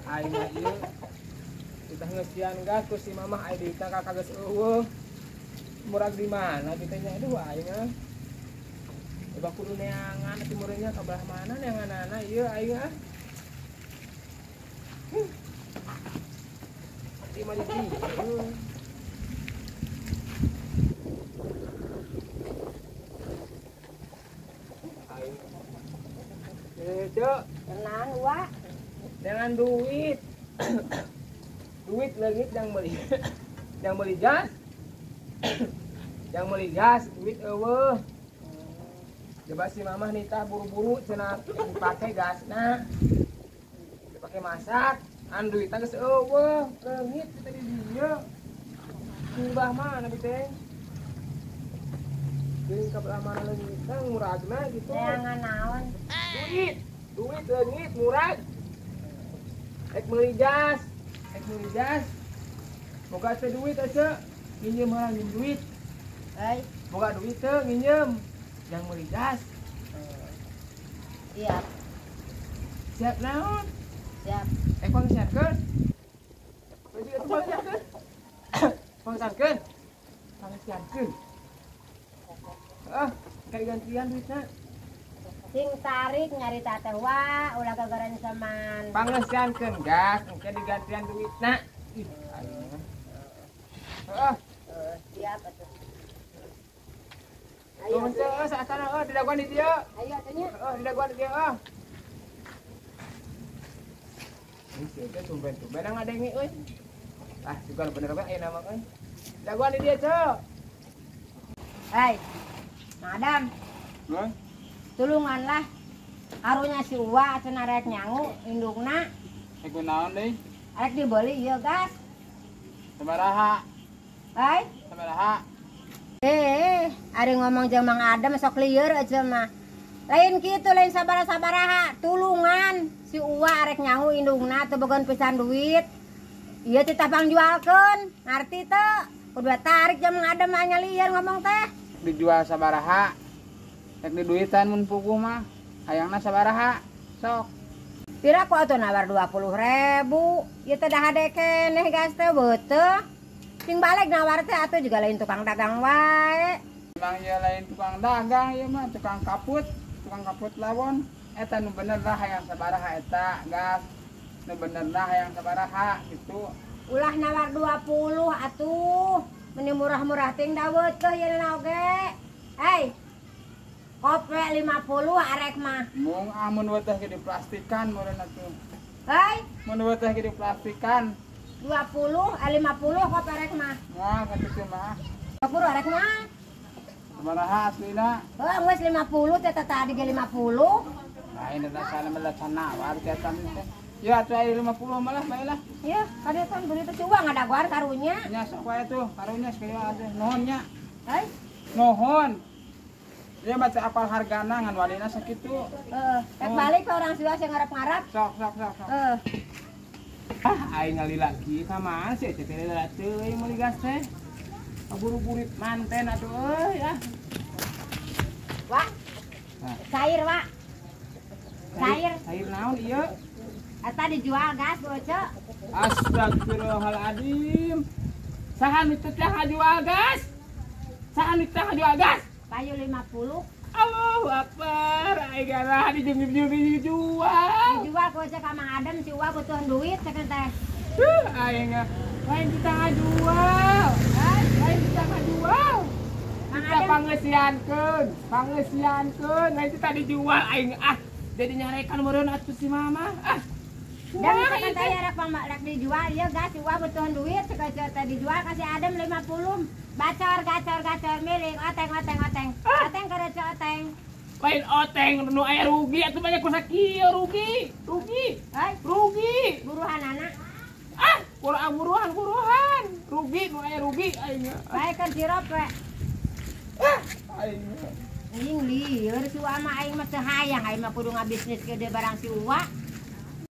aing mah ieu. Kita ngesian gas ku si mamah aya di tangka kageus eueuh. Murag di mana kita nya aduh aing mah. Coba kudu neangan timurnya ka belah mana neanganana ieu aing ah. Di mana di? Cok, Tenang, Wak. dengan duit. Duit legit yang beli. Yang beli gas. Yang beli gas, duit eueuh. Coba si mamah nitah buru-buru cenah dipakai gasna. Dipakai masak, an duitna geus eueuh, leungit kita di dieu. Kubah mana bi teh? Geuing ka belah mana leungitna muragna gitu. Neangan naon? Duit leungit murag. Ek meuli gas. Boga teh duit asa. Nginjem heula nginjem duit. Hei, Boga duit teh nginjem. Yang meuli gas. siap, Siap naon? siap. Ek pangsiankeun. Bagi atuh pangsiankeun. Pangsiankeun. Pangsiankeun. Kayak gantian duitna. Sing tarik nyari tateh Wak, ulah gagaran saman. Pangsiankeun gas, engke digantian duitna. Ih, aing mah. Siap atuh. Tuh henteu saatana didaguan di dieu. Ayo atunya. Didaguan di dieu. Ini sih teh tumben-tumben ngadengi euy. Juga bener bae aya nama euy. Daguan di dieu, Cok. Hei, Madam, Hah? tulunganlah. Karunya si Uwa cenah rek nyangu indungna. Aku naon deui? Rek dibeli ieu gas. Sabaraha? Hei, Sabaraha? ari ngomong jeung Mang Adam sok lieur aja mah. Lain kitu, lain sabaraha, tulungan. Si Uwa rek nyangu indungna teu bogan pisan duit. Ieu teh tapang jualkeun, ngarti teu? Kudu tarik jeung Mang Adam anya lieur ngomong teh. Dijual sabaraha? Rek di duitan mun puguh mah. Hayangna sabaraha? Sok. Pira ku atuh nawar 20.000. Ieu teh dah hade keneh gas teh beuteuh. Sing balik nawar teh atuh juga lain tukang dagang wae. Emang ieu lain tukang dagang ieu mah tukang kaput lawon. Eta nu bener lah hayang sabaraha eta gas. Nu bener lah hayang sabaraha gitu. Ulah nawar 20 atuh. Meni murah-murah ting da beuteuh ieu na oge. Hei. Kope 50 arek mah. Mung amun weteh ge diplastikan meureun atuh. Hei, Mun weteh ge diplastikan. 20 50 kope arek mah. Moal kitu mah. Kapur arek mah. Sabaraha aslina? Geus 50 teh tadi ge 50. Lain da sana mah nawar ketan teh. Ya atuh aya 50 malah baelah. Ieu, kadetan beli teh uang ngadaguan karunya. Nya sok wae tuh, karunya sekalian atuh. Nuhun nya. Hei, Nuhun. Dia baca apal hargana ngan walina sakitu. rek balik ke orang siwa sing ngarep-ngarep. Sok. Aing ngalila kieu ka mana sih teh teh teuy meuli gas teh. Kaburu-burit manten atuh euy ah. Wak. Cair, Wak. Cair. Cair naon ieu? Eta dijual gas, Boco. Astagfirullahaladzim. Saha nu teh ngajual gas? Kayu 50. Allahu Akbar. Aing garah dijual. Dijual ku cek ka Mang Adam si Uwa butuh duit cek teh. Aing lain kita ngajual. Lain kita ngajual. Kita pangesiankeun. Lain kita dijual aing jadi nyarekan meureun atuh si mama. Dan cek teh rek dijual ieu gas si Uwa butuh duit cek teh dijual kasih Adam 50. Bacor gacor miring oteng. Oteng kada oteng. Lain oteng nu aya rugi atuh banyak ku sakieu rugi. Hei, Rugi. buruhan anak. Buruhan. Rugi nu aya rugi aing. Bae kan sirup we. Aing. Anjing lieur si Uwa mah aing mah teu hayang aing mah kudu ngabisnis ke dia barang si Uwa.